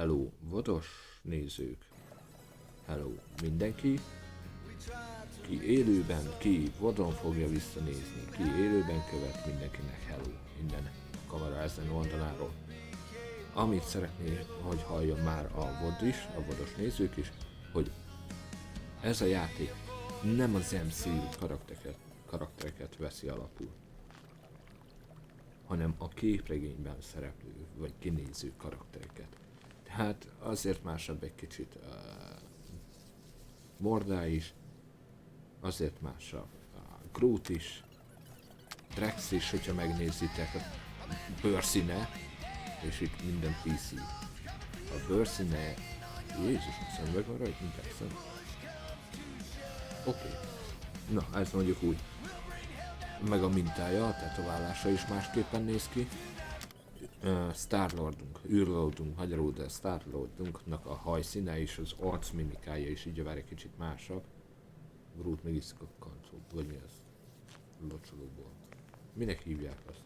Hello, vodos nézők. Hello, mindenki. Ki élőben, ki vodon fogja visszanézni, ki élőben követ, mindenkinek hello. Minden kamera ezen oldaláról. Amit szeretné, hogy halljon már a VOD is, a vodos nézők is, hogy ez a játék nem az MCU karaktereket veszi alapul, hanem a képregényben szereplő vagy kinéző karaktereket. Tehát azért másabb egy kicsit Mordá is, azért másabb Groot is, Drax is, hogyha megnézitek, a bőrszíne, és itt minden PC. A bőrszíne, Jézus, szemüveg van rajta, mint eszem. Oké. Na, ez mondjuk úgy. Meg a mintája, a tetoválása is másképpen néz ki. Star-Lordunk, űrlordunk, magyarul, de Star-Lordunknak a hajszíne és az arcmimikája is így vár egy kicsit másabb. Groot meg iszik a kancót, vagy mi ez? Locsolóból. Minek hívják azt?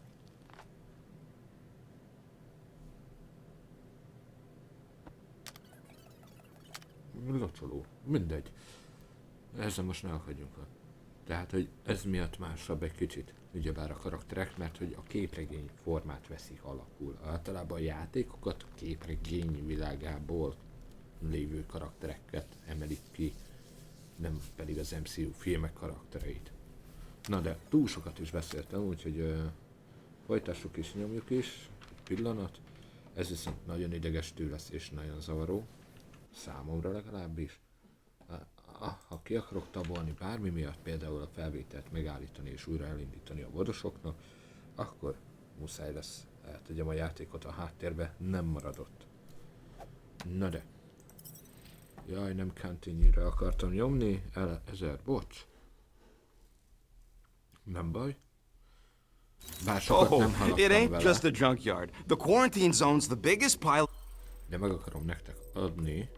Locsoló, mindegy. Ezzel most ne akadjunk el. Tehát, hogy ez miatt másabb egy kicsit, ugyebár a karakterek, mert hogy a képregény formát veszik alapul. Általában a játékokat a képregény világából lévő karaktereket emelik ki, nem pedig az MCU filmek karaktereit. Na de túl sokat is beszéltem, úgyhogy folytassuk és nyomjuk is. Egy pillanat. Ez viszont nagyon idegesítő lesz és nagyon zavaró. Számomra legalábbis. Ha ki akarok tabolni bármi miatt, például a felvételt megállítani és újra elindítani a vodosoknak, akkor muszáj lesz eltegyem a játékot a háttérbe, nem maradott. Na de. Jaj, nem continue-re akartam nyomni, 1000, bocs. Nem baj. Bár sokat nem haladtam it ain't vele. just a junkyard. The quarantine zone's the biggest pile. De meg akarom nektek adni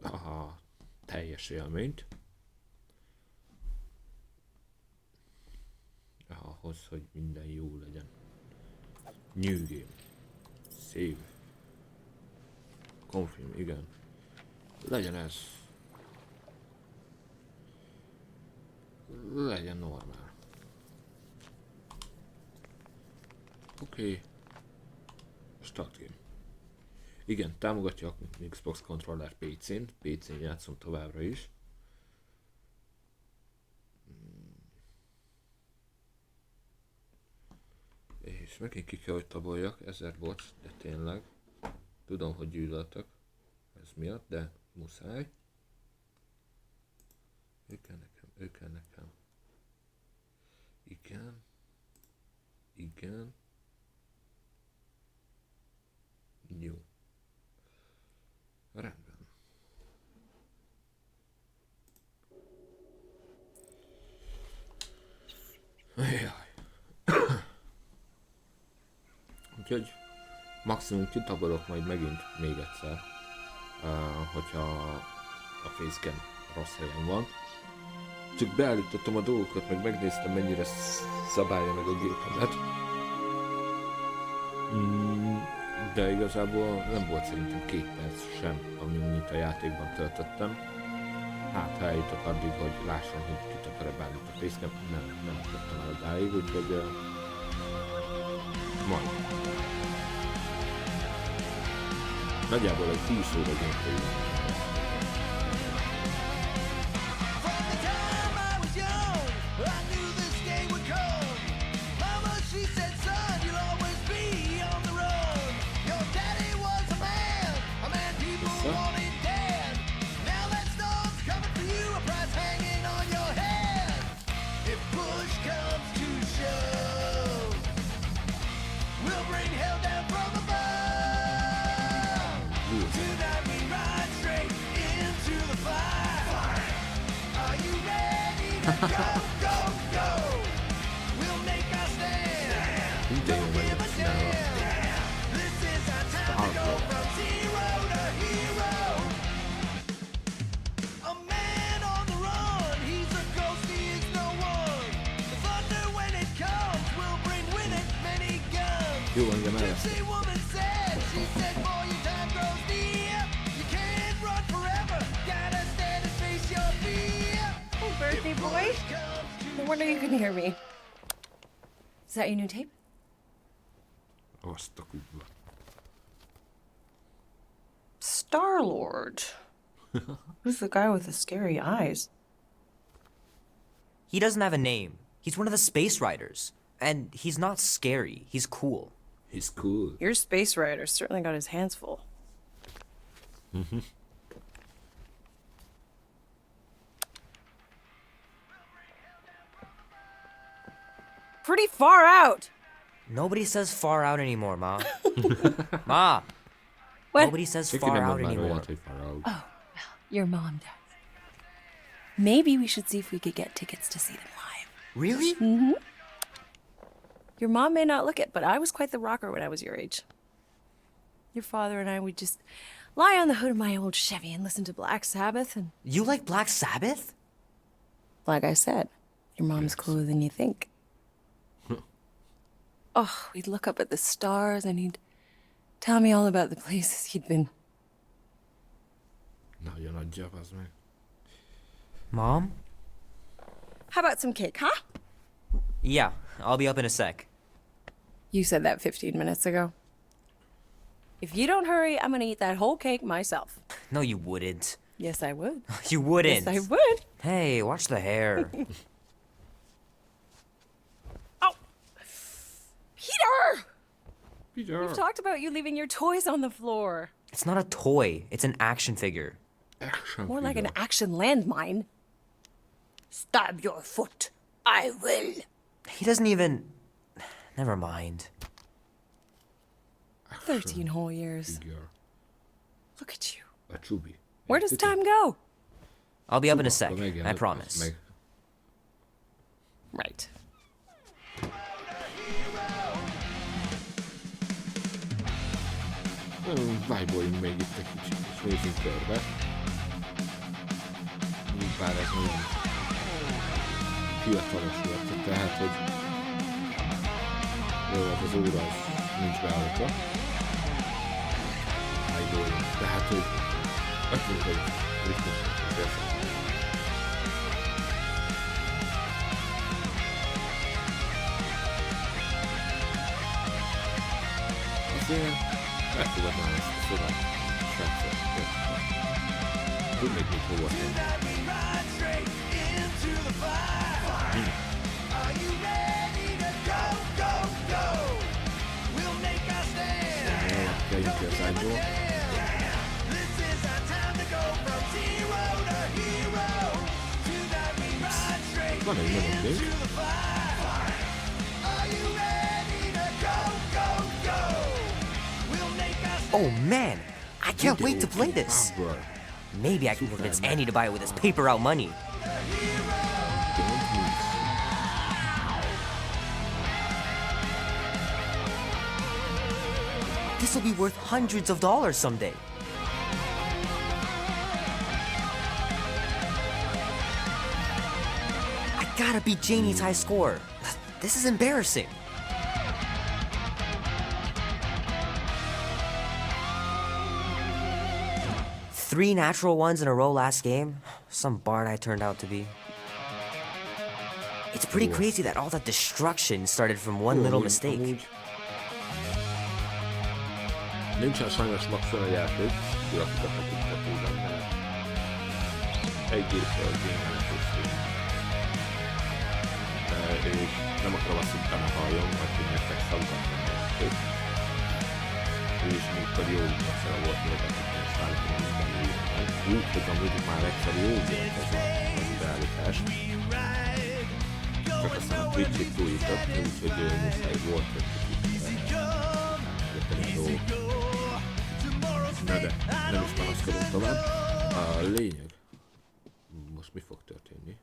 a teljes élményt. Ahhoz, hogy minden jó legyen. New game. Save. Confirm, igen. Legyen ez. Legyen normál. Oké. Start game. Igen, támogatja a Xbox controller PC-n. PC-n játszom továbbra is. És megint ki kell, hogy taboljak, 1000 bocs, de tényleg. Tudom, hogy gyűlöltök ez miatt, de muszáj. Ő kell nekem, ő kell nekem. Igen. Igen. Jó. Rendben. Jaj. Úgyhogy maximum kitabolok majd megint még egyszer, hogyha a facecam rossz helyen van. Csak beállítottam a dolgokat, meg megnéztem mennyire szabálja meg a gépemet. De igazából nem volt szerintem 2 perc sem, mint a játékban töltöttem. Hát ha eljutok addig, hogy lássam, hogy kit akar-e bánni a facecam, nem tudtam el odáig, úgyhogy majd. Nagyjából egy 10 óra gameplay van. Minden jó meg lesz csinálva. Jó, engem elveszett. Hey, birthday boy. No wonder you couldn't hear me. Is that your new tape? Azt a kurva. Star-Lord. Who's the guy with the scary eyes? He doesn't have a name. He's one of the space riders. And he's not scary. He's cool. He's cool. Your space rider certainly got his hands full. Pretty far out. Nobody says far out anymore, Ma. Ma! What? Nobody says Senki far nem out mond már anymore. olyat, hogy far out. Your mom does. Maybe we should see if we could get tickets to see them live. Really? Your mom may not look it, but I was quite the rocker when I was your age. Your father and I would just lie on the hood of my old Chevy and listen to Black Sabbath, and You like Black Sabbath? like I said, your mom's cooler than you think. Oh, we'd look up at the stars and he'd tell me all about the places he'd been. Nagyon adja, az meg. Mom? How about some cake, huh? Yeah, I'll be up in a sec. You said that 15 minutes ago. If you don't hurry, I'm gonna eat that whole cake myself. No, you wouldn't. Yes, I would. You wouldn't. Yes, I would. Hey, watch the hair. Oh! Peter! Peter. We've talked about you leaving your toys on the floor. It's not a toy. It's an action figure. Action More like an figure. action landmine. Stab your foot. I will. He doesn't even... Never mind. 13 whole years. Figure. Look at you. A csubi. Where does Érted? time go? I'll be up in a sec. Akkor I megjelent, promise. az meg. Right. Vájboljunk még itt egy kicsit, és nézzünk körbe. Bár ez nagyon fiatalos volt, tehát, hogy jó, hát az óra az nincs beállítva. Vájboljunk, tehát, hogy azt hogy ritmus érzem. Azért elfogadnám ezt a szobát, srácok. Tudnék még hova tenni. Kelljünk ki az ágyból. Van egy menetlény. Oh man! I can't wait to play this! Bro, Maybe I can convince Annie to buy it with his paper out money. don't miss. This will be worth hundreds of dollars someday. I gotta beat Janie's high score. This is embarrassing. Three natural ones in a row last game. Some bard I turned out to be. It's pretty crazy that all that destruction started from one little mistake. Amúgy nincsen sajnos maxon a játék, grafika tekintetében, mert egy géppel gémmelhetőség. És nem akarom azt, hogy utána halljon, majd hogy nektek szaggatlan a játék. És múltkor jó útvacsora volt, még a és állítom, hogy minden úgy, hogy amúgy már egyszer jó volt ez az beállítás. Csak aztán a Twitch-ig túljutott, úgyhogy muszáj volt, hogy kicsit érteni a dolgok. Na de, nem is panaszkodunk tovább. A lényeg. Most mi fog történni?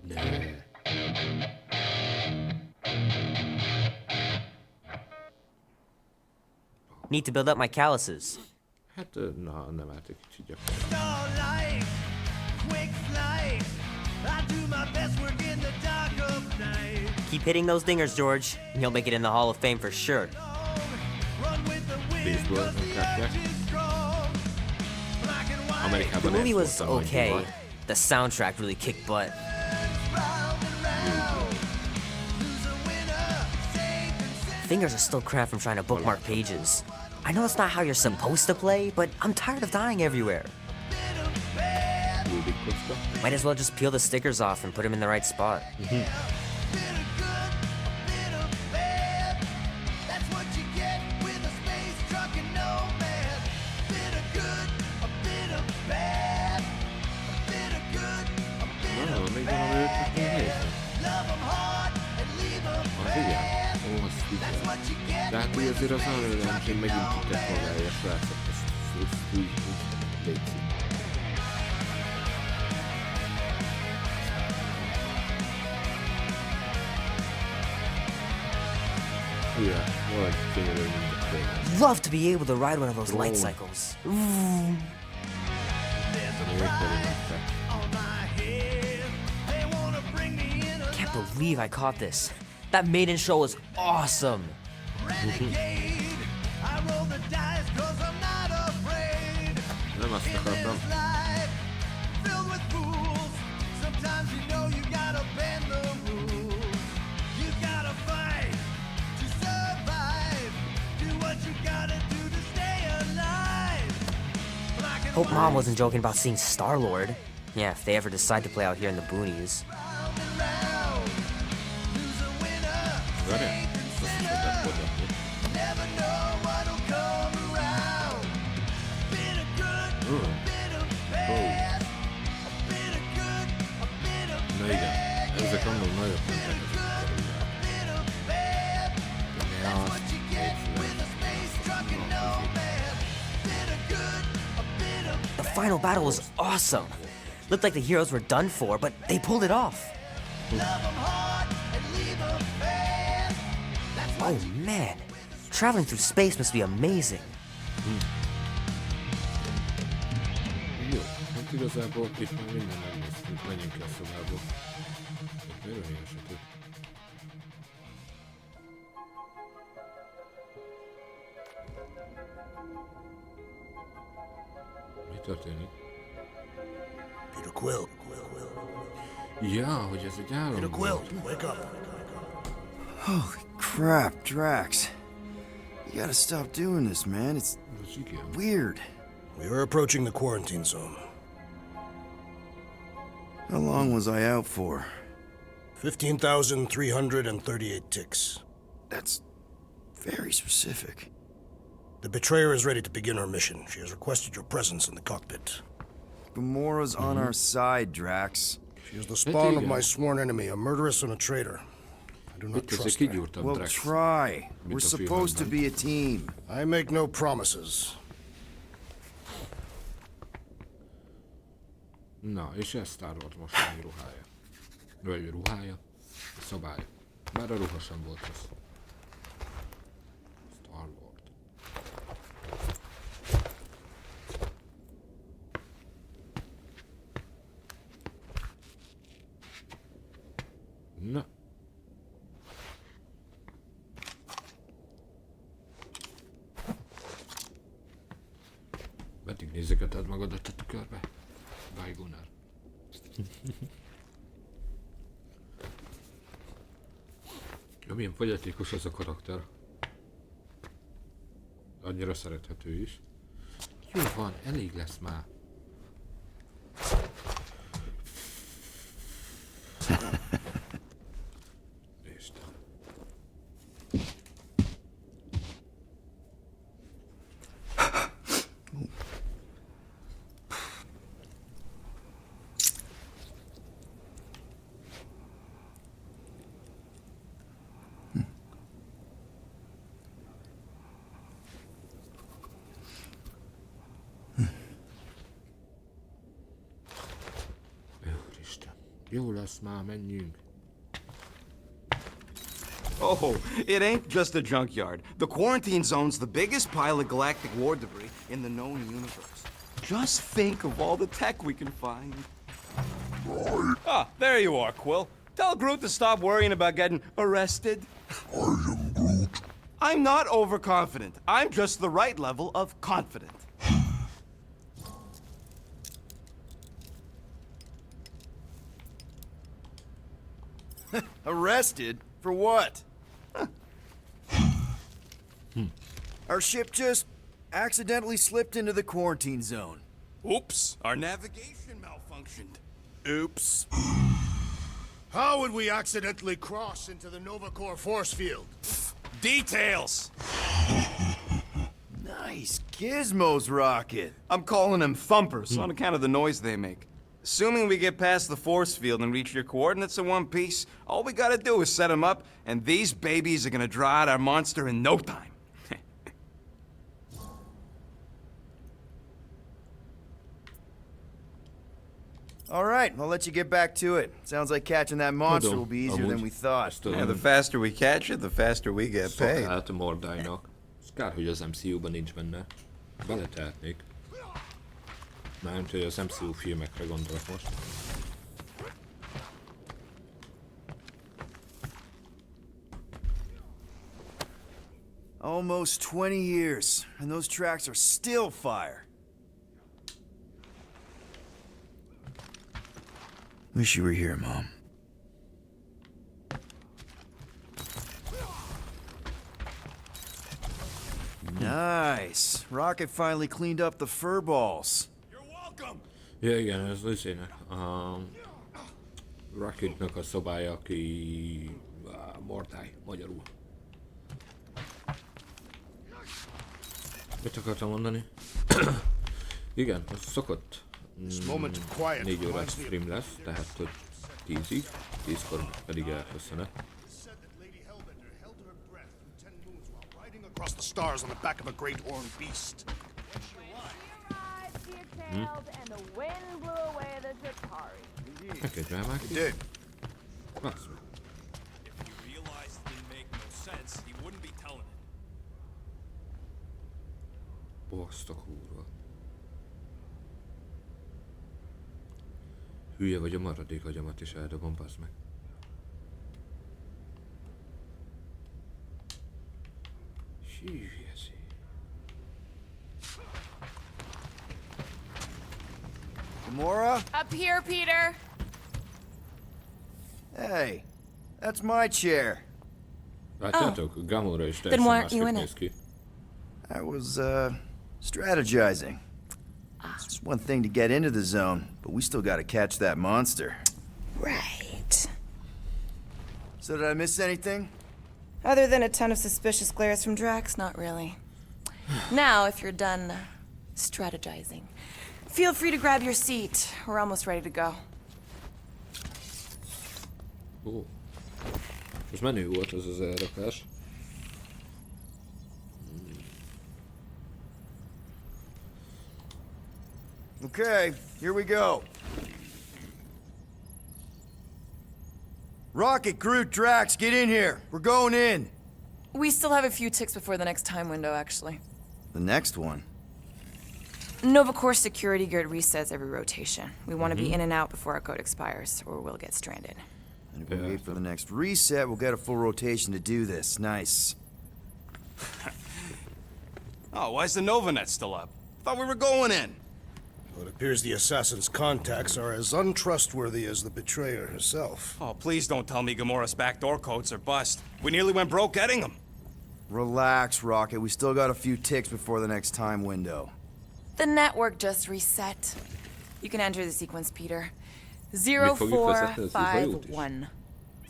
Ne. Need to build up my calluses. Hát, na, nem állt egy kicsit gyakorlatilag. Keep hitting those dingers, George, and you'll make it in the Hall of Fame for sure. Baseball kártyák. The Amerikában movie ez was volt a nagy okay. divat. The soundtrack really kicked butt. Fingers are still cramped from trying to bookmark pages. I know that's not how you're supposed to play, but I'm tired of dying everywhere. Rubik kocka. Might as well just peel the stickers off and put them in the right spot. Na, még valami őt nézni. Az igen. Ó, azt figyel. De hát úgy azért az Unreal megint itt technológiája, srácok. Ezt úgy létszik. Yeah, valahogy gyönyörű mindent tényleg. Love to be able to ride one of those light Oh. cycles. Még pedig megtek. Can't believe I caught this. That maiden show was awesome. Nem azt akartam. Hope Mom wasn't joking about seeing Star-Lord. Yeah, if they ever decide to play out here in the boonies. Várjál? Azt is lehet forgatni. Na igen, ezek annól nagyobb mentek ezek a karriák. Ja, The final battle was awesome. Looked like the heroes were done for, but they pulled it off. Oh man, traveling through space must be amazing. jó, hát igazából itt már minden megnéztünk, menjünk ki a szobából. Itt miért olyan sötét? Mi történik? Peter Quill. Ja, hogy ez egy álom Peter Quill, volt. wake up. Holy crap, Drax. You gotta stop doing this, man. It's Az igen. weird. We are approaching the quarantine zone. How long was I out for? 15,338 ticks. That's very specific. The betrayer is ready to begin her mission. She has requested your presence in the cockpit. Gamora's on our side, Drax. She is the spawn of igen. my sworn enemy, a murderess and a traitor. I do not Itt ezért trust her. kigyúrtam Well, Drax. try. Mint We're a supposed to filmben. be a team. I make no promises. Na, és ez Star-Lord mostani ruhája. Vagy ruhája? Szabály. Bár a ruha sem volt az. Star-Lord. Na. Meddig nézegeted magadat a tükörbe? Bye, Gunnar. Ja, milyen fogyatékos az a karakter. Annyira szerethető is. Jó van, elég lesz már. Isten. Úristen. Jó lesz már, menjünk. Oh, it ain't just a junkyard. The quarantine zone's the biggest pile of galactic war debris in the known universe. Just think of all the tech we can find. Ah, there you are, Quill. Tell Groot to stop worrying about getting arrested. I am Groot. I'm not overconfident. I'm just the right level of confident. Arrested? For what? Our ship just accidentally slipped into the quarantine zone. Oops, our navigation malfunctioned. Oops. How would we accidentally cross into the Nova Corps force field? Details! Nice gizmos, Rocket. I'm calling them thumpers on account of the noise they make. Assuming we get past the force field and reach your coordinates in one piece, all we gotta do is set them up, and these babies are gonna draw out our monster in no time. All right, I'll let you get back to it. Sounds like catching that monster Tudom, will be easier than we thought. Yeah, the faster we catch it, the faster we get paid. Szolgált a Mordájnak. Ez kár, hogy az MCU-ban nincs benne. Beletehetnék. Mármint, hogy az MCU filmekre gondolok most. Almost 20 years, and those tracks are still fire. Wish you were here, Mom. Nice. Rocket finally cleaned up the fur balls. You're welcome! Ja igen, ez Lucynek. Rocketnak a szobája, aki... Mordáj, magyarul. Mit akartam mondani? Igen, az szokott 4 órás stream lesz, tehát hogy 10-ig, 10-kor pedig elköszönet. Across the stars on the back of a great horned beast. Neki drámák It did. Basz meg. If he realized it didn't make no sense, he wouldn't be telling it. Azt a kurva. Hülye vagy, a maradék agyamat is eldobom, bazd meg. Hülyeség. Gamora? Up here, Peter. Hey, that's my chair. Látjátok? Gamora is Then teljesen why aren't you másképp in néz it? ki. I was, strategizing. It's just one thing to get into the zone, but we still gotta catch that monster. Right. So did I miss anything? Other than a ton of suspicious glares from Drax, not really. Now, if you're done strategizing, feel free to grab your seat. We're almost ready to go. Ó. Ez menő volt ez az elrakás. Okay, here we go. Rocket, Groot, Drax, get in here. We're going in. We still have a few ticks before the next time window, actually. The next one. Nova Corps security grid resets every rotation. We want to be in and out before our code expires, or we'll get stranded. And if we wait for the next reset, we'll get a full rotation to do this. Nice. Oh, why's the Novanet still up? Thought we were going in. Well, it appears the assassin's contacts are as untrustworthy as the betrayer herself. Oh, please don't tell me Gamora's backdoor codes are bust. We nearly went broke getting them. Relax, Rocket. We still got a few ticks before the next time window. The network just reset. You can enter the sequence, Peter. fogjuk vezetni az űrhajót is? 0451.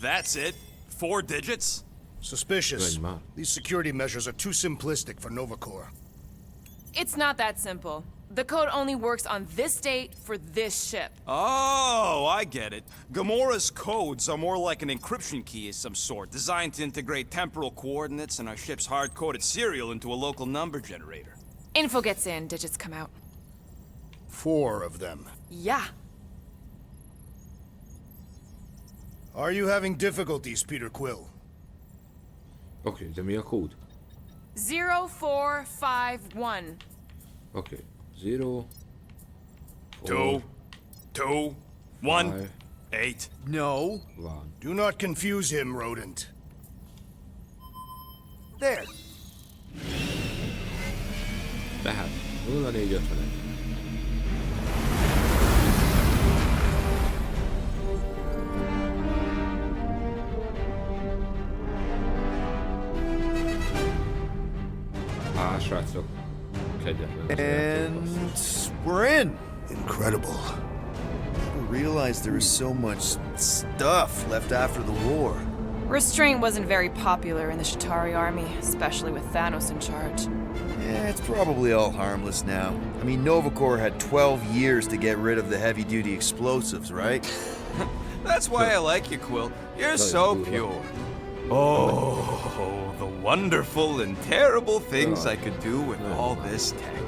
That's it? 4 digits? Suspicious. Vagy már. These security measures are too simplistic for Nova Corps. It's not that simple. The code only works on this date for this ship. Oh, I get it. Gamora's codes are more like an encryption key of some sort, designed to integrate temporal coordinates and our ship's hard-coded serial into a local number generator. Info gets in, digits come out. 4 of them. Yeah. Are you having difficulties, Peter Quill? Oké, de mi a kód? 0451. Oké. 0 2, 2, 1, 8. No. Van. Do not confuse him, rodent. There. Tehát 0451. Srácok. Kegyetlen az játék, And basszus. we're in. Incredible. I realized there was so much stuff left after the war. Restraint wasn't very popular in the Shatari army, especially with Thanos in charge. Yeah, it's probably all harmless now. I mean, Nova Corps had 12 years to get rid of the heavy-duty explosives, right? That's why I like you, Quill. You're so pure. Oh, the wonderful and terrible things I could do with all this tech.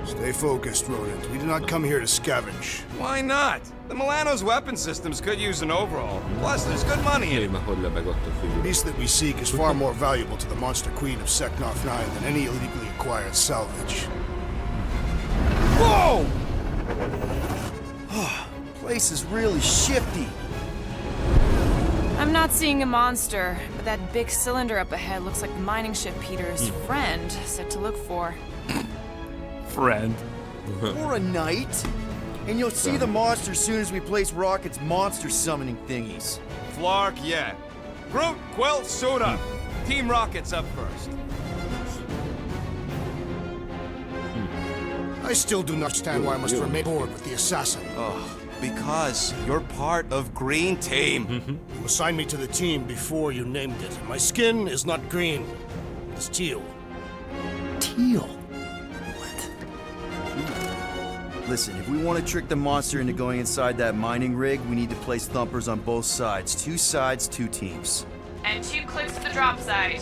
Stay focused, rodent. We did not come here to scavenge. Why not? The Milano's weapon systems could use an overhaul. Plus, there's good money in Négy, it. már hogy lebegott a The fűző. beast that we seek is far more valuable to the monster queen of Seknarf 9 than any illegally acquired salvage. Whoa! Place is really shifty. I'm not seeing a monster, but that big cylinder up ahead looks like the mining ship Peter's friend said to look for. Friend. For a night. And you'll see the monster as soon as we place Rocket's monster summoning thingies. Flark, yeah. Groot, Quill, suit up. Team Rocket's up first. I still do not understand why I must remain aboard with the assassin. Because you're part of Green Team. You assigned me to the team before you named it. My skin is not green. It's teal. Teal? What? Listen, if we want to trick the monster into going inside that mining rig, we need to place thumpers on both sides. 2 sides, 2 teams. And 2 clicks to the drop site.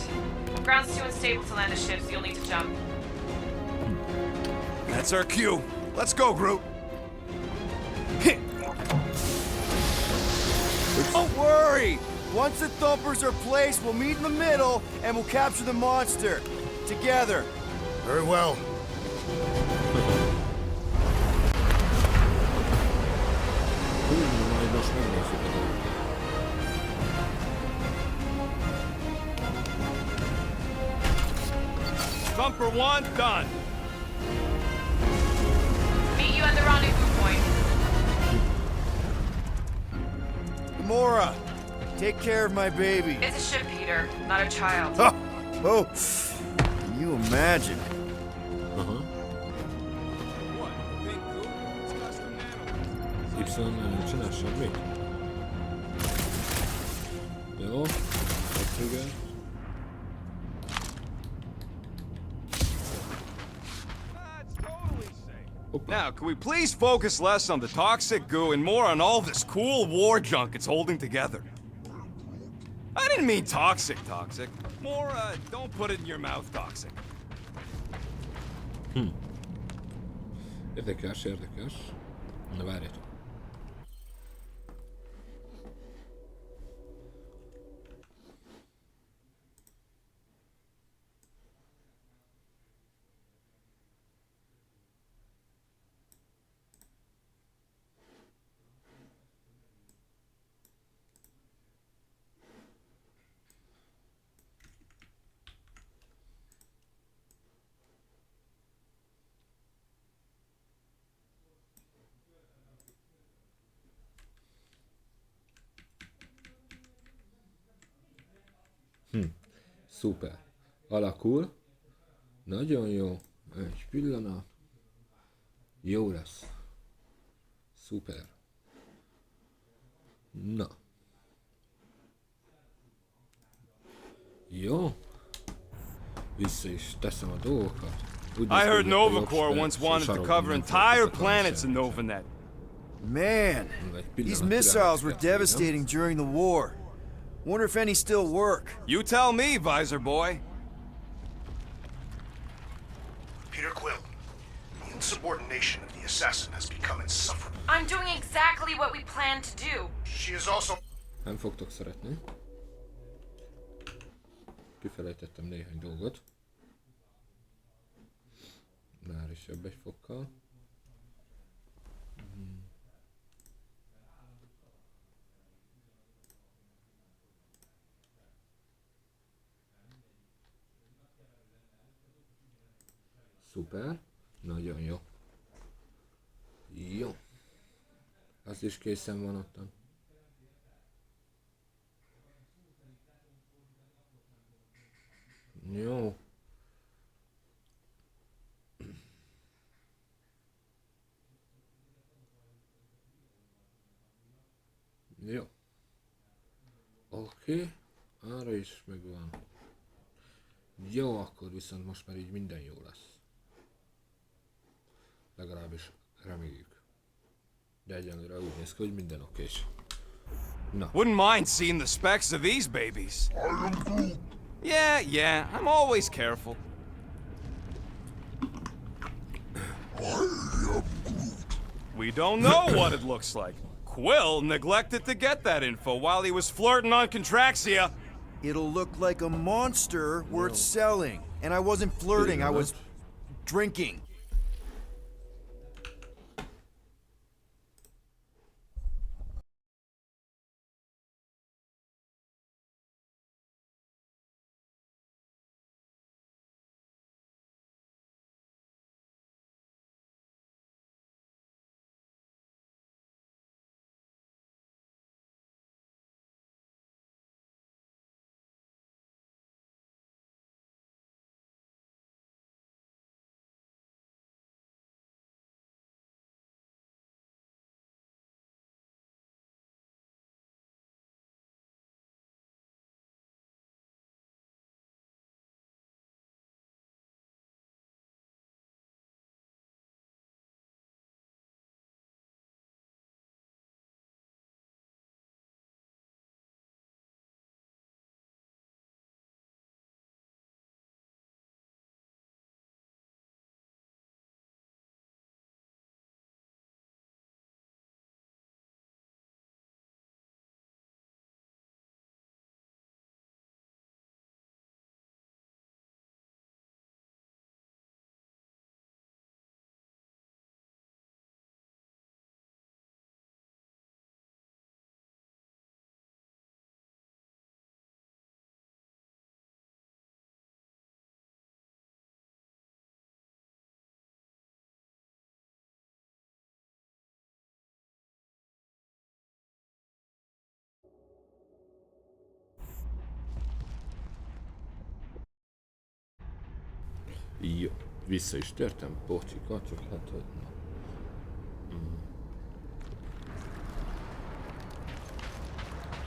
Ground's too unstable to land the ship, so you'll need to jump. That's our cue. Let's go, Groot. Don't worry! Once the thumpers are placed, we'll meet in the middle and we'll capture the monster. Together. Very well. Majd most megnézzük a dolgokat. Thumper 1, done. Meet you at the rendezvous point. Gamora, take care of my baby. It's a ship, Peter, not a child. Oh, can you imagine? Aha. What? Big Groot? It's custom nano. Y nem csinál semmit. Jó. Megfigel. That's totally safe. Hoppá. Now, can we please focus less on the toxic goo and more on all this cool war junk it's holding together? I didn't mean toxic. More, don't put it in your mouth toxic. Érdekes. Na várjatok. Szuper. Alakul. Nagyon jó. Egy pillanat. Jó lesz. Szuper. Na. Jó. Vissza is teszem a dolgokat. Úgy I heard néz ki, Nova hogy a Corps jobb once spec- wanted to sarokban cover nem entire foglalkoznak planets in semmit. Novanet. Man, these missiles were devastating during the war. Wonder if any still work. You tell me, Visor Boy. Peter Quill, the insubordination of the assassin has become insufferable. I'm doing exactly what we planned to do. She is also... Nem fogtok szeretni. Kifelejtettem néhány dolgot. Már is jobb egy fokkal. Szuper. Nagyon jó. Jó. Az is készen van ottan. Jó. Jó. Oké. Arra is megvan. Jó, akkor viszont most már így minden jó lesz. Legalábbis reméljük. De egyenlőre úgy néz ki, hogy minden okés. Na. Wouldn't mind seeing the specs of these babies. Yeah, I'm always careful. We don't know what it looks like. Quill neglected to get that info while he was flirting on Contraxia. It'll look like a monster worth selling. And I wasn't flirting, I was drinking. Jó, vissza is tértem, bocsika, csak hát, hogy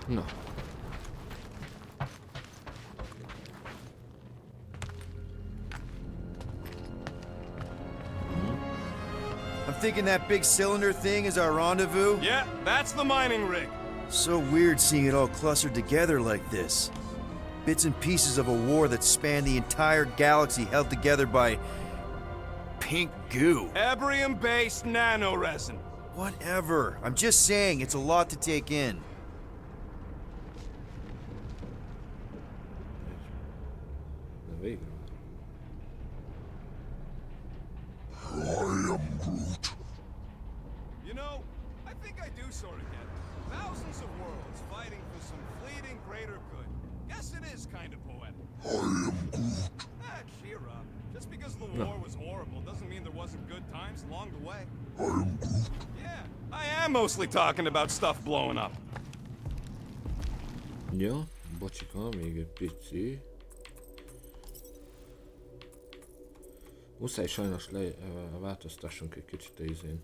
na. Na. I'm thinking that big cylinder thing is our rendezvous. Yeah, that's the mining rig. So weird seeing it all clustered together like this. Bits and pieces of a war that spanned the entire galaxy held together by pink goo. Ebrium-based nanoresin. Whatever. I'm just saying, it's a lot to take in. Na végül. You know, I think I do sort of get it. Thousands of worlds fighting for some fleeting greater good. Guess it is kind of poetic. Cheer up. Just because the war was horrible doesn't mean there wasn't good times along the way. Yeah, I am mostly talking about stuff blowing up. Jó, bocsika, még egy pici. Muszáj sajnos változtassunk egy kicsit a izén.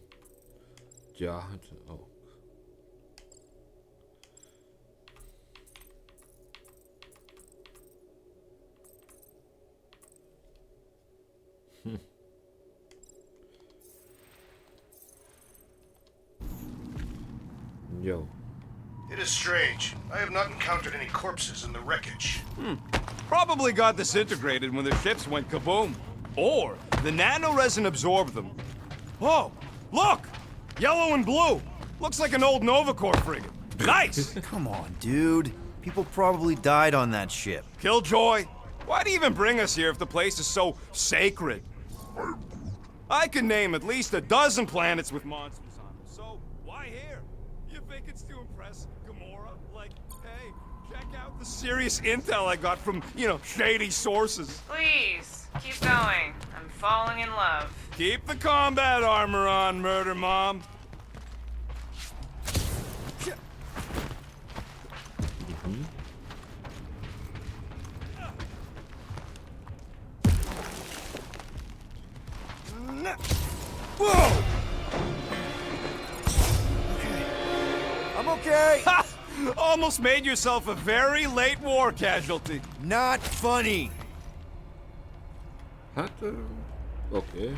Ja, hát... Oh. Yo. It is strange. I have not encountered any corpses in the wreckage. Probably got disintegrated when the ships went kaboom. Or the nanoresin absorbed them. Oh, look! Yellow and blue. Looks like an old Novacore frigate. Nice! Come on, dude. People probably died on that ship. Killjoy, why'd he even bring us here if the place is so sacred? I can name at least a dozen planets with monsters on them, so why here? You think it's to impress Gamora? Like, hey, check out the serious intel I got from, you know, shady sources. Please, keep going. I'm falling in love. Keep the combat armor on, Murder Mom. Whoa! I'm okay. Ha! Almost made yourself a very late war casualty. Not funny. Hát, oké.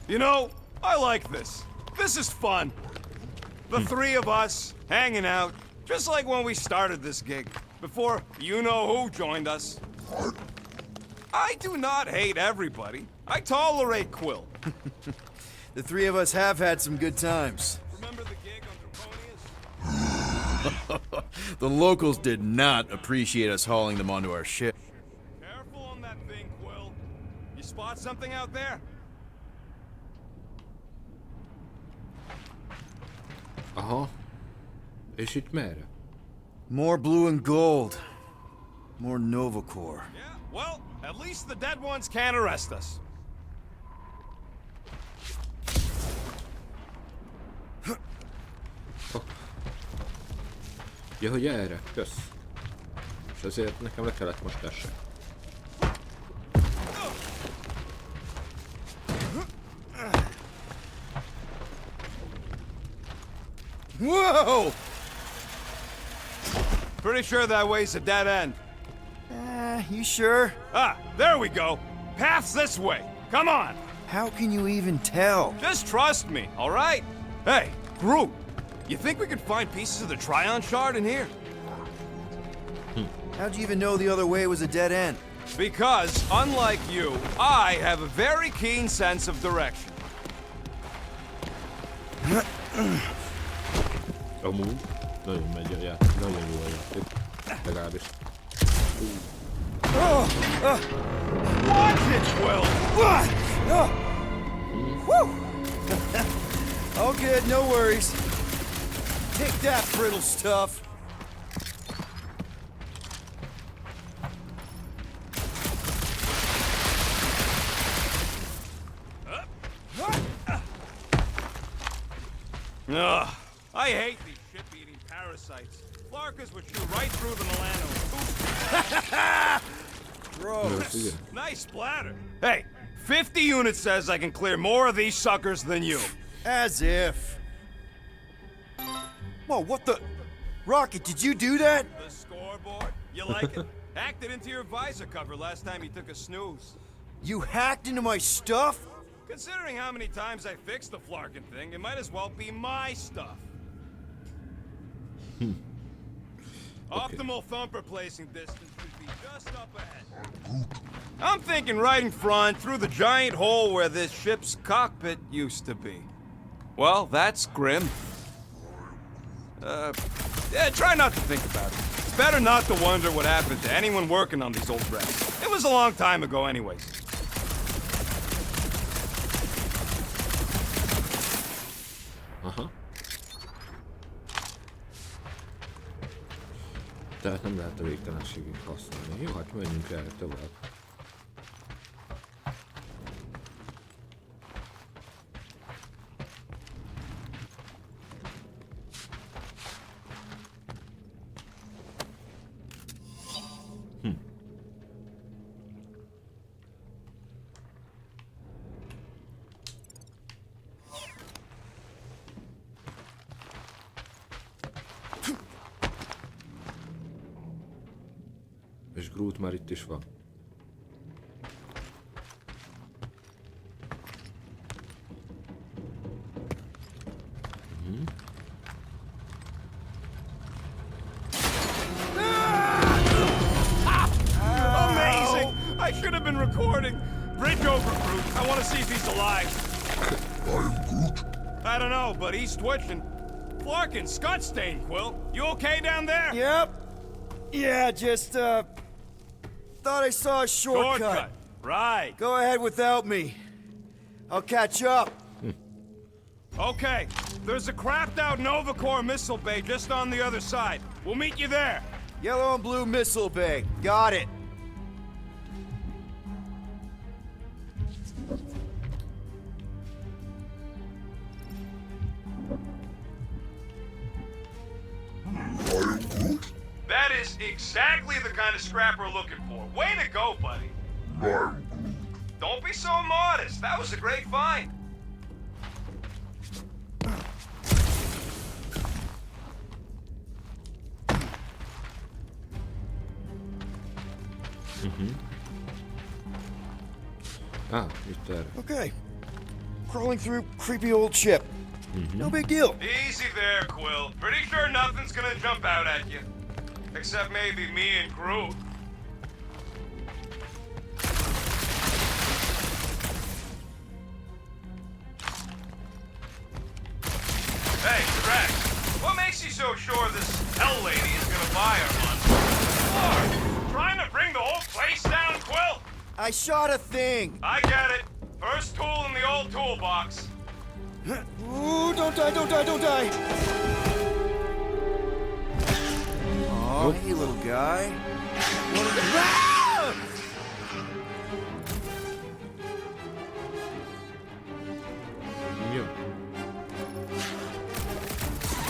You know, I like this. This is fun. The three of us, hanging out, just like when we started this gig, before you-know-who joined us. I do not hate everybody. I tolerate Quill. The three of us have had some good times. Remember the gig on Draconius? The locals did not appreciate us hauling them onto our ship. Careful on that thing, Quill. You spot something out there? Aha. És itt merre? More blue and gold. More Nova Corps. Yeah, well, at least the dead ones can't arrest us. Ja, hogy erre, kösz. És azért nekem le kellett most esni. Whoa! Pretty sure that way's a dead end. You sure? Ah, there we go. Path's this way. Come on. How can you even tell? Just trust me, all right? Hey, Groot, you think we could find pieces of the Tryon shard in here? How'd you even know the other way was a dead end? Because, unlike you, I have a very keen sense of direction. Amúgy. Nagyon megy a játék, nagyon jó a játék. Legalábbis. Watch it, Quill! All good, no worries. Take that, brittle stuff. Ugh, I hate these ship-eating parasites. Flarkers would shoot right through the Milano. Gross. Igen. Nice splatter. Hey, 50 units says I can clear more of these suckers than you. As if. Whoa, what the? Rocket, did you do that? The scoreboard, you like it? Hacked it into your visor cover last time you took a snooze. You hacked into my stuff? Considering how many times I fixed the Flarkin thing, it might as well be my stuff. Optimal thumper placing distance should be just up ahead. I'm thinking right in front, through the giant hole where this ship's cockpit used to be. Well, that's grim. Yeah, try not to think about it. It's better not to wonder what happened to anyone working on these old wrecks. It was a long time ago anyways. Aha. Tehát nem lehet a végtelenségig használni. Jó, hát menjünk el tovább. És Groot már itt is van. Amazing! I should have been recording. Bridge over, Groot. I want to see if he's alive. I don't know, but he's twitching. Flarkin, Scott stain, Quill. You okay down there? Yep. Yeah, just, thought I saw a shortcut. Right. Go ahead without me. I'll catch up. Okay. There's a crapped out Nova Corps missile bay just on the other side. We'll meet you there. Yellow and blue missile bay. Got it. is exactly the kind of scrap we're looking for. Way to go, buddy. Don't be so modest. That was a great find. Ah, itt erre. Okay. Crawling through creepy old ship. No big deal. Easy there, Quill. Pretty sure nothing's gonna jump out at you. Except maybe me and Groot. Hey, Drax, what makes you so sure this Hell Lady is gonna buy our monster? Lord, trying to bring the whole place down, Quill? I shot a thing. I get it. First tool in the old toolbox. Ooh, don't die, don't die, don't die. Oh, hey, little guy. Ah! Jó.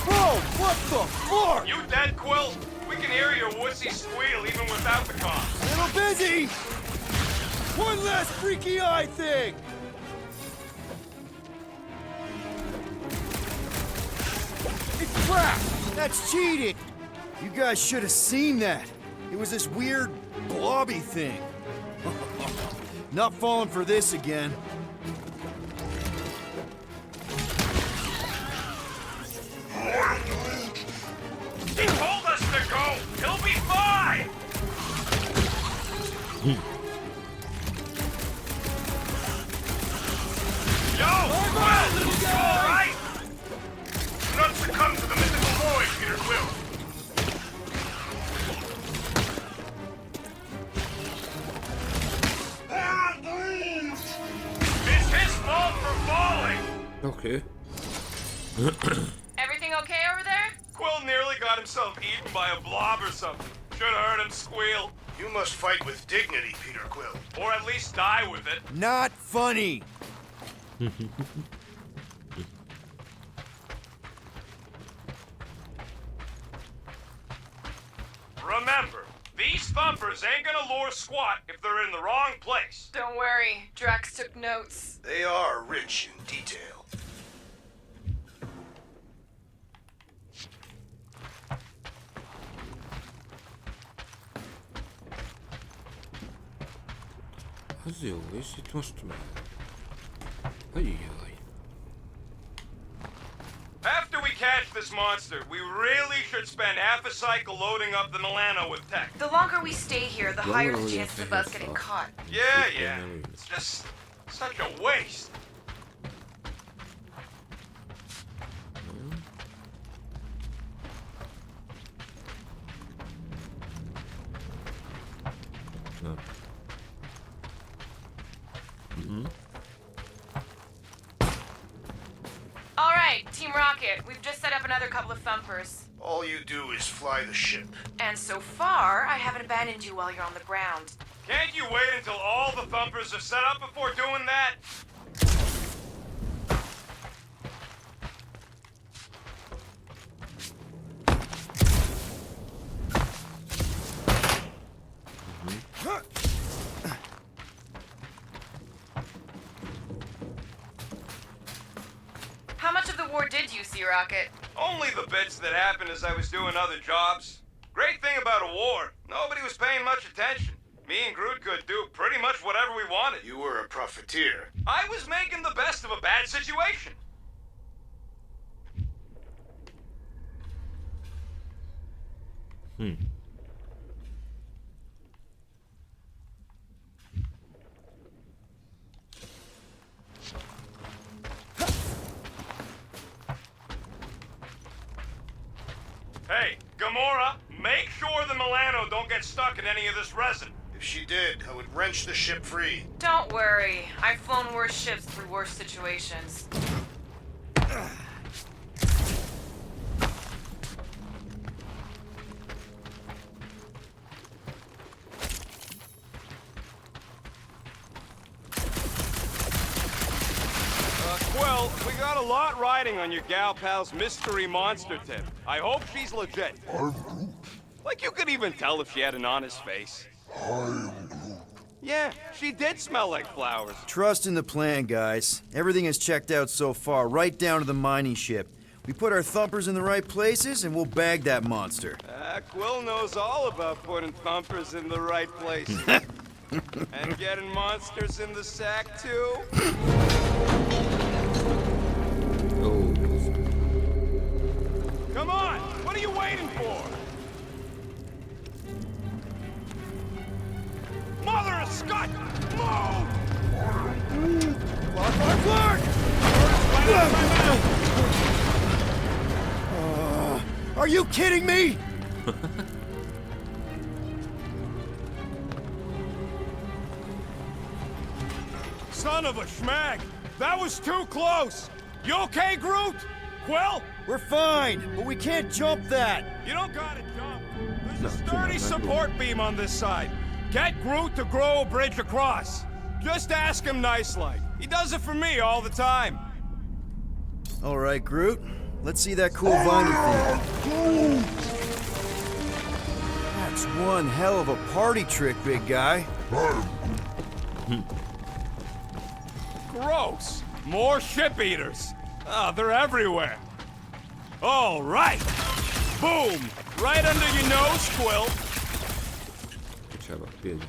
Oh, what the fuck? You dead, Quill? We can hear your wussy squeal even without the comms. Little busy. One last freaky eye thing. It's crap. That's cheating. You guys should have seen that. It was this weird blobby thing. Not falling for this again. He told us to go! He'll be fine! Yo! Quill! You alright? Do not succumb to the mythical void, Peter Quill. It's his fault for falling! Oké. Everything okay over there? Quill nearly got himself eaten by a blob or something. Should have heard him squeal. You must fight with dignity, Peter Quill. Or at least die with it. Not funny. Remember, these thumpers ain't gonna lure squat if they're in the wrong place. Don't worry, Drax took notes. They are rich in detail. Az jó, és itt most már... Ajjaj. After we catch this monster, we really should spend half a cycle loading up the Milano with tech. The longer we stay here, the higher the Longer we chances of stay us here, getting so- caught. Yeah. It's just such a waste. Na. All right, Team Rocket, we've just set up another couple of thumpers. All you do is fly the ship. And so far, I haven't abandoned you while you're on the ground. Can't you wait until all the thumpers are set up before doing that? How much of the war did you see, Rocket? Only the bits that happened as I was doing other jobs. Great thing about a war, nobody was paying much attention. Me and Groot could do pretty much whatever we wanted. You were a profiteer. I was making the best of a bad situation. Hey, Gamora, make sure the Milano don't get stuck in any of this resin. If she did, I would wrench the ship free. Don't worry. I've flown worse ships through worse situations. Quill, we got a lot riding on your gal pal's mystery monster tip. I hope she's legit. Like you could even tell if she had an honest face. Yeah, she did smell like flowers. Trust in the plan, guys. Everything is checked out so far, right down to the mining ship. We put our thumpers in the right places, and we'll bag that monster. Quill knows all about putting thumpers in the right place. And getting monsters in the sack, too. Oh, Come on! What are you waiting for? Mother of Scott! Move! Clark! Are you kidding me? Son of a schmag! That was too close! You okay, Groot? Quill? We're fine, but we can't jump that. You don't gotta jump. There's a No, sturdy not support beam on this side. Get Groot to grow a bridge across. Just ask him nice-like. He does it for me all the time. All right, Groot. Let's see that cool viney thing. That's one hell of a party trick, big guy. Gross. More ship eaters. Oh, they're everywhere. All right. Boom. Right under your nose, Quill. Csaba, figyelj.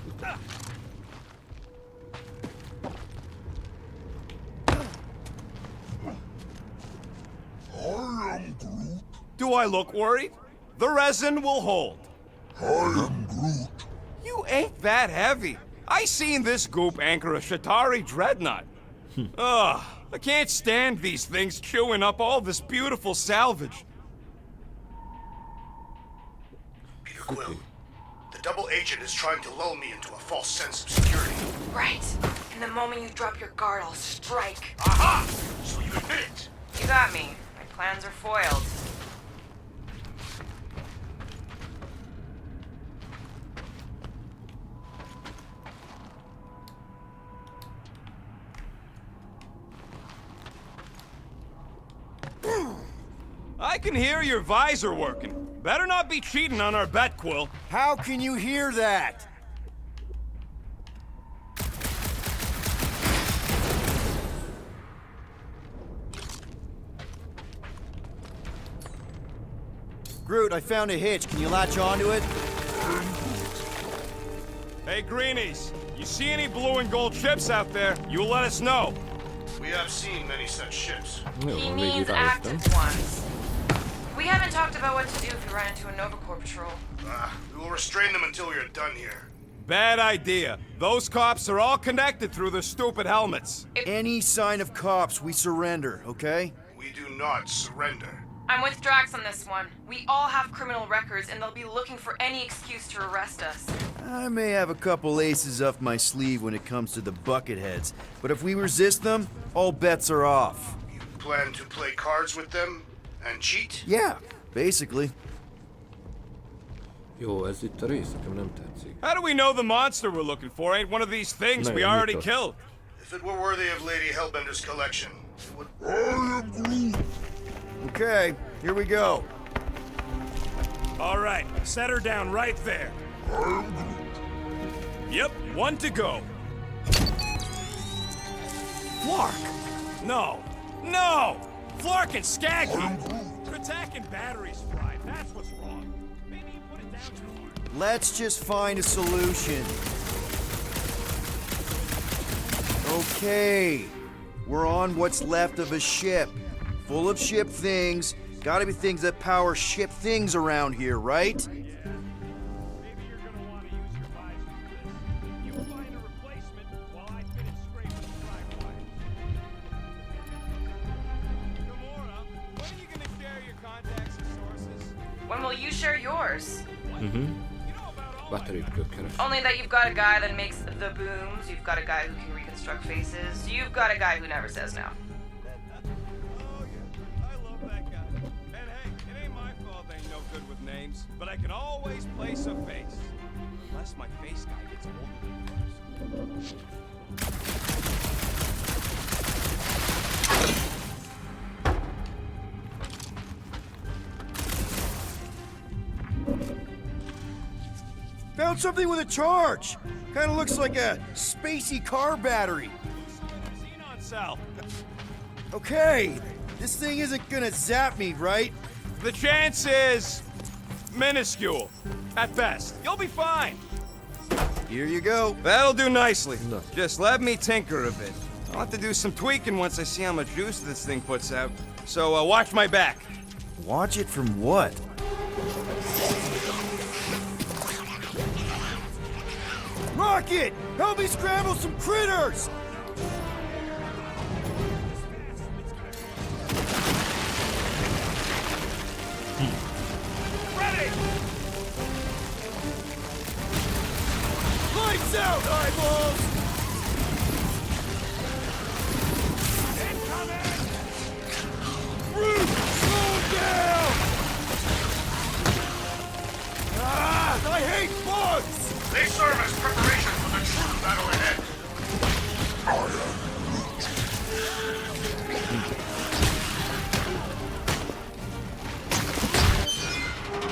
Do I look worried? The resin will hold. You ain't that heavy. I seen this goop anchor a Shatari dreadnought. Ugh, I can't stand these things chewing up all this beautiful salvage. Peter Quill, the double agent is trying to lull me into a false sense of security. Right. And the moment you drop your guard, I'll strike. Aha! So you admit it. You got me. My plans are foiled. I can hear your visor working. Better not be cheating on our bet, Quill. How can you hear that? Groot, I found a hitch. Can you latch onto it? Hey, Greenies, you see any blue and gold ships out there, you let us know. We have seen many such ships. Jó, He végig means rájöttem. active ones. We haven't talked about what to do if we run into a Nova Corps patrol. We will restrain them until we are done here. Bad idea. Those cops are all connected through their stupid helmets. Any sign of cops, we surrender, okay? We do not surrender. I'm with Drax on this one. We all have criminal records, and they'll be looking for any excuse to arrest us. I may have a couple aces up my sleeve when it comes to the bucketheads, but if we resist them, all bets are off. You plan to play cards with them and cheat? Yeah, basically. Jó, ez itt a rész, nekem nem tetszik. How do we know the monster we're looking for ain't one of these things we Nagyon already nyitott. killed? If it were worthy of Lady Hellbender's collection, it would... Okay, here we go. All right, set her down right there. Yep, one to go. Flark! No, no! Flark and Skaggy! They're attacking batteries fried, that's what's wrong. Maybe you put it down too hard. Let's just find a solution. Okay, we're on what's left of a ship. Full of ship things. Gotta be things that power ship things around here, right? Maybe you're gonna want to use your visor for this. You find a replacement while I finish scraping the drive wires. Gamora, when are you gonna share your contacts and sources? When will you share yours? You know about all Batterit keres. Only that you've got a guy that makes the booms, you've got a guy who can reconstruct faces, you've got a guy who never says no. Oh, yeah. I love that guy. And hey, it ain't my fault they ain't no good with names, but I can always place a face. Unless my face guy gets hold of it first. found something with a charge. Kinda looks like a spacey car battery. Xenon cell. Okay, this thing isn't gonna zap me, right? The chance is minuscule, at best. You'll be fine. Here you go. That'll do nicely. No. Just let me tinker a bit. I'll have to do some tweaking once I see how much juice this thing puts out. So watch my back. Watch it from what? Rocket! Help me scramble some critters! Ready! Lights out, eyeballs! Root! Slow down! Ah! I hate bugs! They serve as preparation for the true battle ahead.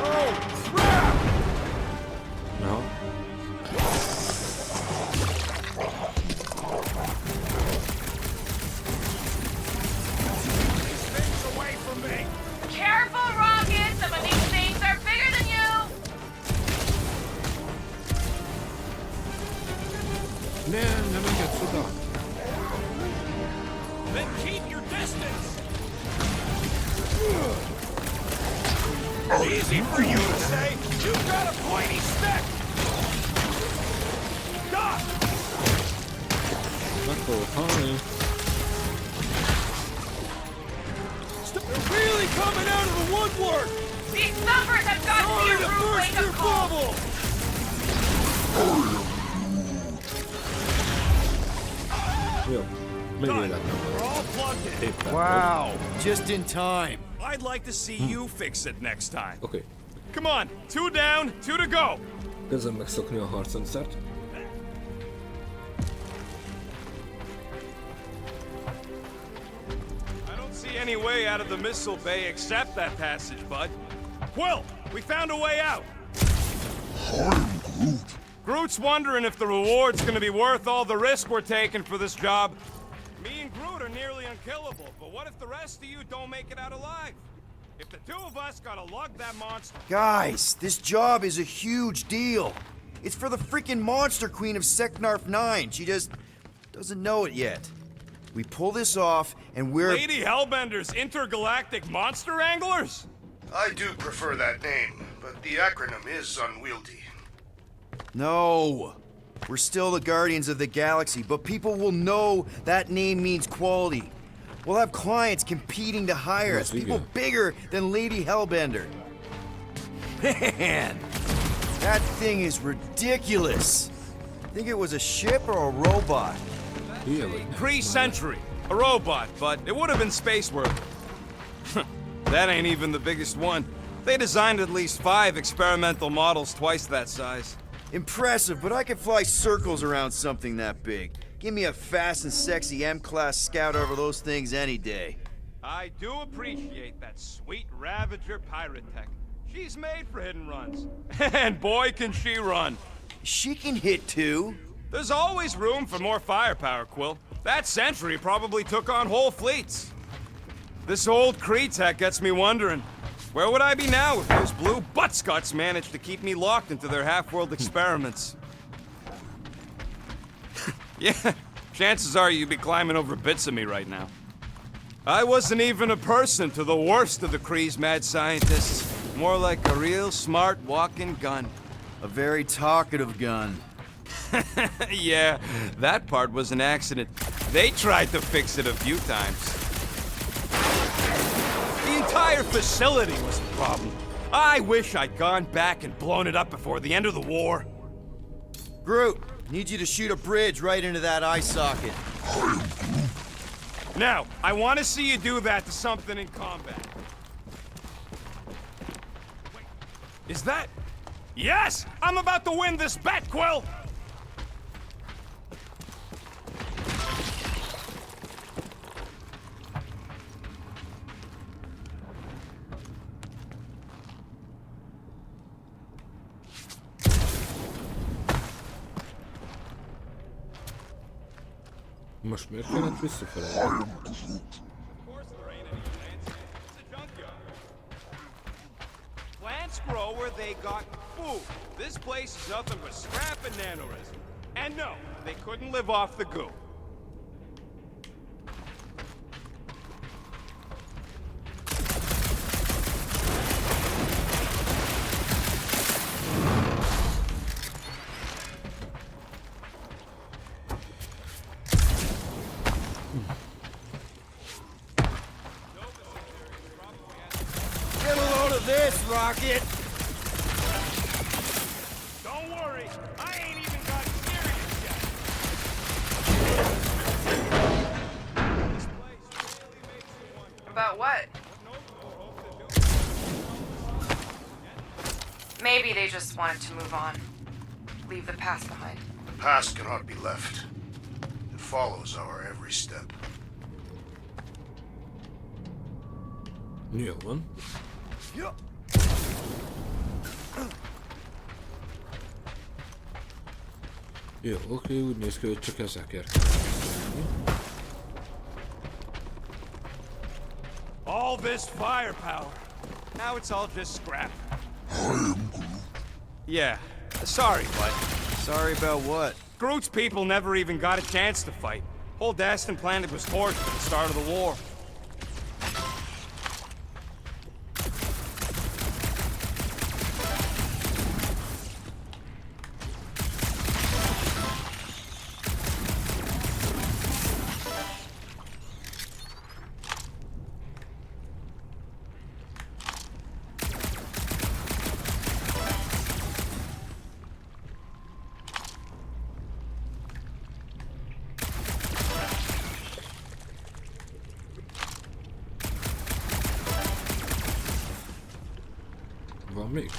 Oh, crap! No. Things away from me. Careful, Rocket! Some of these things are bigger than you! Nem engedsz oda. Then keep your distance. Easy for you to say. You've got a pointy stick. Stop! Meg fogok halni. They're really coming out of the woodwork! These thumpers have got to Sorry be a to rude burst wake your up call! bubble! Jó. Még Done. életem We're van. all plugged in. Éppen. Wow, just in time. I'd like to see you fix it next time. Oké. Come on, 2 down, 2 to go. Kezdem megszokni a harcrendszert. I don't see any way out of the missile bay except that passage, bud. Quill, we found a way out. Groot's wondering if the reward's gonna be worth all the risk we're taking for this job. Me and Groot are nearly unkillable, but what if the rest of you don't make it out alive? If the two of us gotta lug that monster... Guys, this job is a huge deal. It's for the freaking Monster Queen of Seknarf 9. She just doesn't know it yet. We pull this off, and we're... Lady Hellbender's intergalactic monster anglers? I do prefer that name, but the acronym is unwieldy. No. We're still the Guardians of the Galaxy, but people will know that name means quality. We'll have clients competing to hire us, people bigger than Lady Hellbender. Man, that thing is ridiculous. Think it was a ship or a robot? Hülye vagy. Pre-century. A robot, but it would have been space-worthy. That ain't even the biggest one. They designed at least 5 experimental models twice that size. Impressive, but I could fly circles around something that big. Give me a fast and sexy M-Class Scout over those things any day. I do appreciate that sweet Ravager pirate tech. She's made for hidden runs. And boy, can she run. She can hit too. There's always room for more firepower, Quill. That Sentry probably took on whole fleets. This old Kree tech gets me wondering, where would I be now if those blue buttscots managed to keep me locked into their half-world experiments? Yeah, chances are you'd be climbing over bits of me right now. I wasn't even a person to the worst of the Kree's mad scientists. More like a real smart walking gun. A very talkative gun. Yeah, that part was an accident. They tried to fix it a few times. The entire facility was the problem. I wish I'd gone back and blown it up before the end of the war. Groot, need you to shoot a bridge right into that eye socket. Now, I want to see you do that to something in combat. Wait, is that... Yes! I'm about to win this bet, Quill! Most miért kellett visszafele? Plants grow where they got food. This place is nothing but scrap and nanoresin. And no, they couldn't live off the goo. Get a load of this, Rocket! Don't worry, I ain't even got serious yet. This place really makes you wonder. About what? Maybe they just wanted to move on. Leave the past behind. The past cannot be left. It follows our every step. Jó van. Jó, oké, úgy néz ki, hogy csak ezekért kell. All this firepower. Now it's all just scrap. Yeah, sorry, bud. Sorry about what? Groot's people never even got a chance to fight. Whole Daston planet was torched at the start of the war. Van még?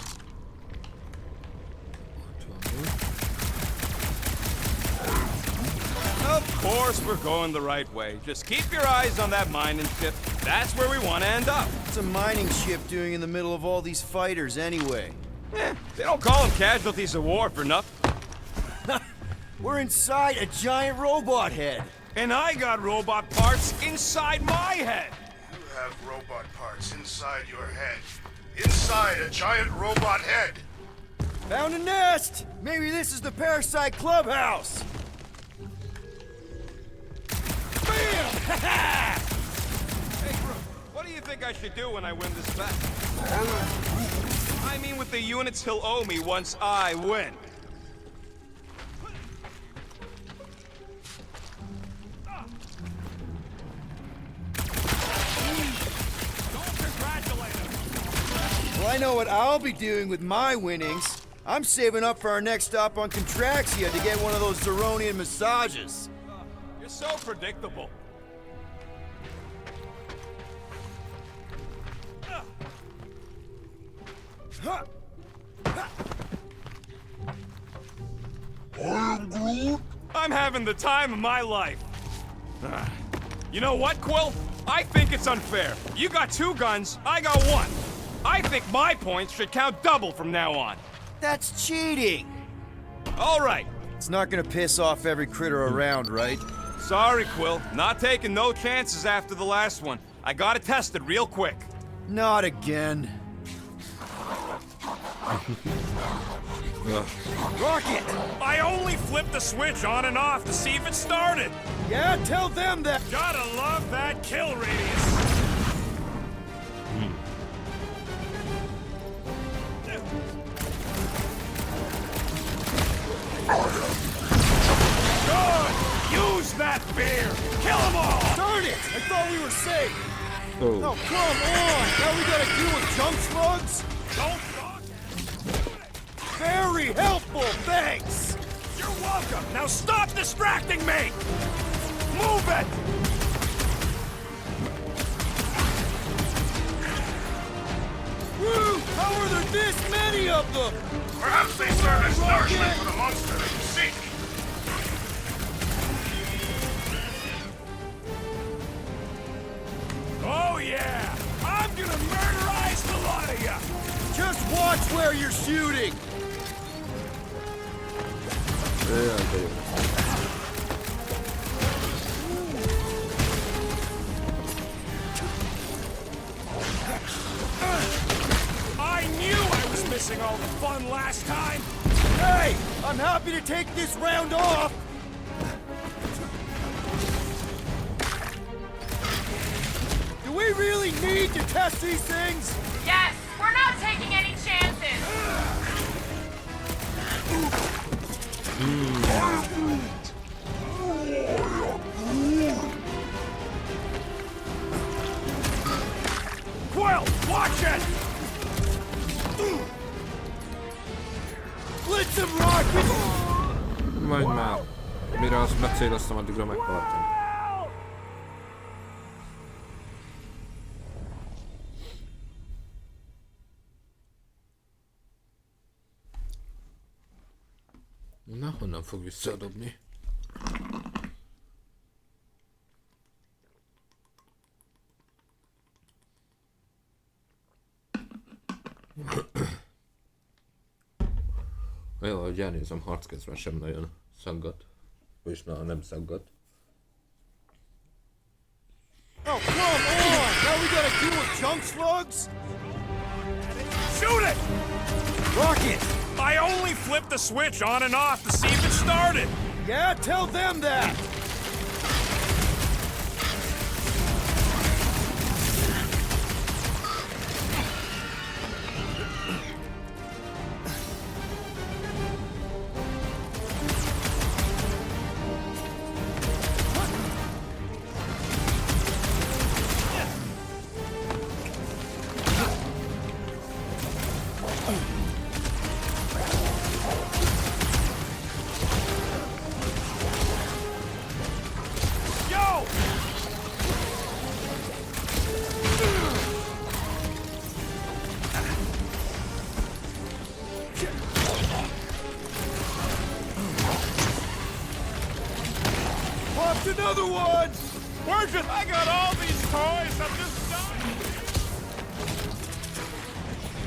Ott van még. Of course we're going the right way. Just keep your eyes on that mining ship. That's where we want to end up. What's a mining ship doing in the middle of all these fighters anyway? They don't call them casualties of war for nothing. We're inside a giant robot head. And I got robot parts inside my head. You have robot parts inside your head. Inside a giant robot head. Found a nest! Maybe this is the Parasite Clubhouse! Bam! Hey, Groot, what do you think I should do when I win this bet? I mean with the units he'll owe me once I win. Don't congratulate him. Well, I know what I'll be doing with my winnings. I'm saving up for our next stop on Contraxia to get one of those Zeronian massages. You're so predictable. I'm having the time of my life. You know what, Quill? I think it's unfair. You got 2 guns, I got 1. I think my points should count double from now on. That's cheating! All right. It's not gonna piss off every critter around, right? Sorry, Quill. Not taking no chances after the last one. I gotta test it real quick. Not again. Rocket! I only flipped the switch on and off to see if it started. Yeah, tell them that! Gotta love that kill radius. Good! Use that beer! Kill them all! Darn it! I thought we were safe! Oh, Oh, come on! Now we gotta deal with junk slugs? Don't talk! Very helpful, thanks! You're welcome! Now stop distracting me! Move it! Woo! How are there this many of them? Perhaps they serve as nourishment for the monster that you seek. Oh yeah! I'm gonna murderize the lot of ya! Just watch where you're shooting! fun last time? Hey! I'm happy to take this round off! Do we really need to test these things? Yes, we're not taking any chances. Quill, watch it! Blitz them, Rocket! Majd már. Mire azt megcéloztam, addigra meghaltam. Na, honnan fog visszadobni? Jó, hogy elnézem, harcközben sem nagyon szaggat. És nem szaggat. Oh, come on! Now we gotta deal with junk slugs? Shoot it! Rocket! I only flipped the switch on and off to see if it started. Yeah, tell them that! Another one! Where's it? I got all these toys. I'm just dying.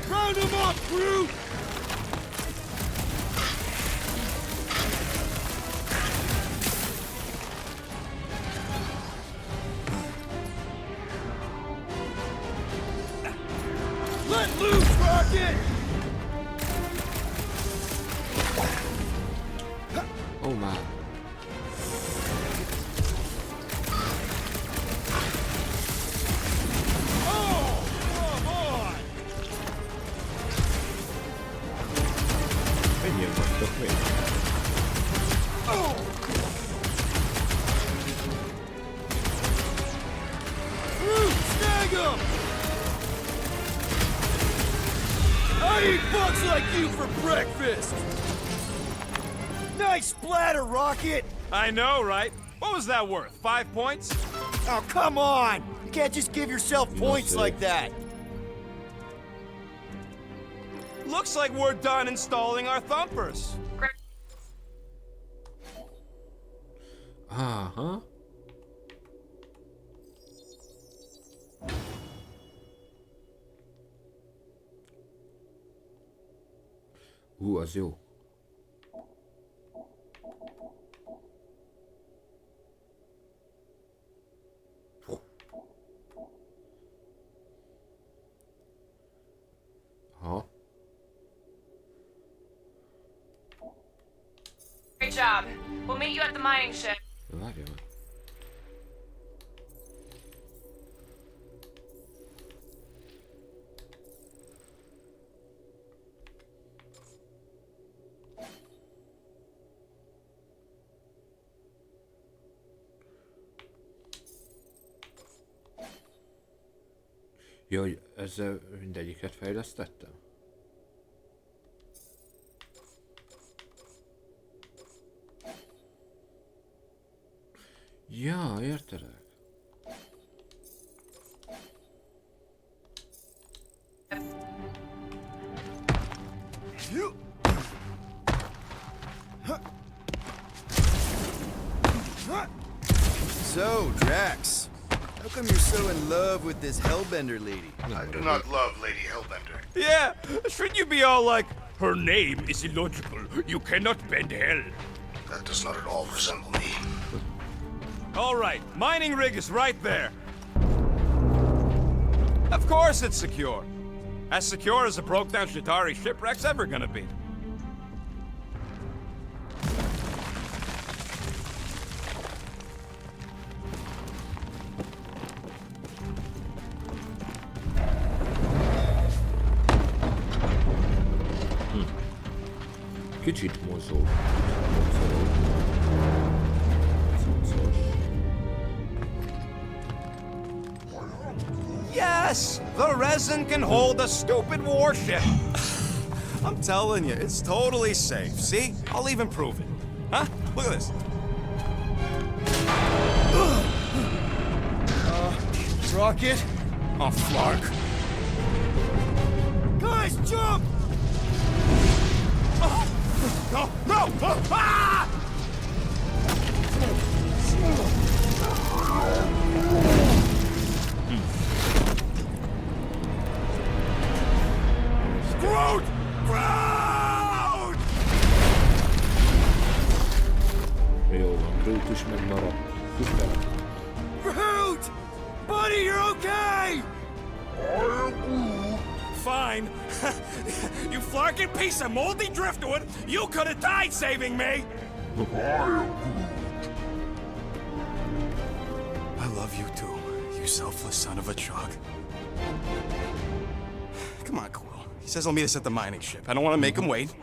Round him up, Groot! Let loose, Rocket! Oh my. I eat bugs like you for breakfast! Nice splatter, Rocket! I know, right? What was that worth? 5 points? Oh, come on! You can't just give yourself points like that! Looks like we're done installing our thumpers. Aha. Az jó. Aha. Great job. We'll meet you at the mining ship. Várjál. Jó, hogy ezzel mindegyiket fejlesztettem? Ja, értelek. So, Drax, how come you're so in love with this Hellbender lady? I do not love Lady Hellbender. Yeah, shouldn't you be all like, her name is illogical, you cannot bend hell? That does not at all resemble me. All right, mining rig is right there. Of course it's secure. As secure as a broke-down Shatari shipwreck's ever gonna be. Kicsit mozog. Yes! The resin can hold a stupid warship. I'm telling you, it's totally safe. See? I'll even prove it. Huh? Look at this. Rocket? Oh, Flark. Guys, jump! No! No! Ah! Groot! Groot! Jó van, Groot is megmaradt. Szuper. Groot! Buddy, you're okay! Fine. You flarkin' piece of moldy driftwood! You could have died saving me! I love you too, you selfless son of a truck. Come on, Quill. He says he'll meet us at the mining ship. I don't want to make him wait.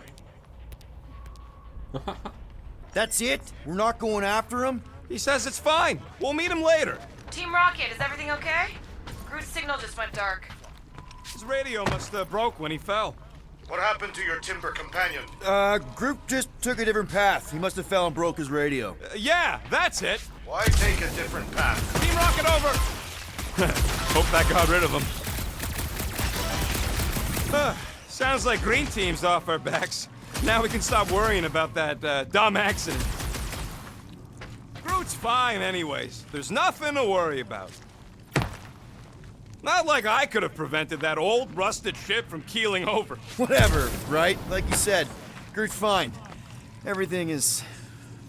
That's it? We're not going after him? He says it's fine. We'll meet him later. Team Rocket, is everything okay? Groot's signal just went dark. His radio must have broke when he fell. What happened to your timber companion? Groot just took a different path. He must have fell and broke his radio. Yeah, that's it. Why take a different path? Team Rocket over. Hope that got rid of him. Sounds like Green Team's off our backs. Now we can stop worrying about that dumb accident. Groot's fine anyways. There's nothing to worry about. Not like I could have prevented that old rusted ship from keeling over. Whatever, right? Like you said, Groot's fine. Everything is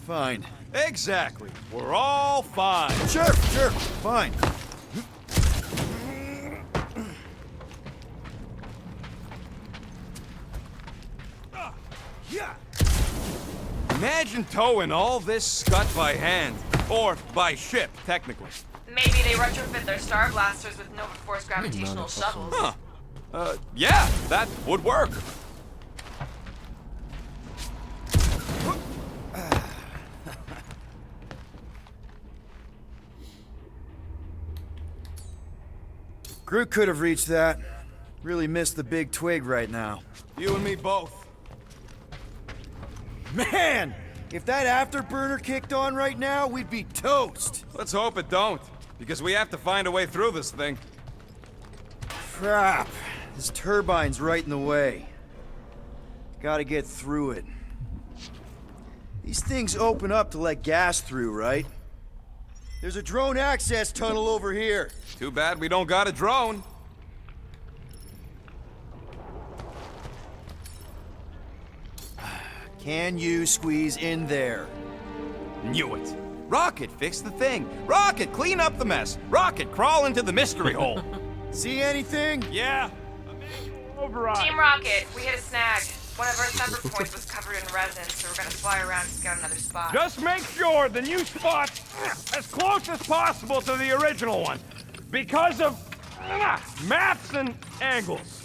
fine. Exactly. We're all fine. Sure, fine. Yeah. Imagine towing all this scut by hand. Or by ship, technically. Maybe they retrofit their Star Blasters with Nova Force gravitational shovels. Huh. Yeah, that would work. Groot could have reached that. Really missed the big twig right now. You and me both. Man! If that afterburner kicked on right now, we'd be toast! Let's hope it don't, because we have to find a way through this thing. Crap. This turbine's right in the way. Gotta get through it. These things open up to let gas through, right? There's a drone access tunnel over here. Too bad we don't got a drone. Can you squeeze in there? Knew it. Rocket, fix the thing. Rocket, clean up the mess. Rocket, crawl into the mystery hole. See anything? Yeah. Override. Team Rocket, we hit a snag. One of our separate points was covered in resin, so we're gonna fly around and scout another spot. Just make sure the new spot's as close as possible to the original one. Because of maps and angles.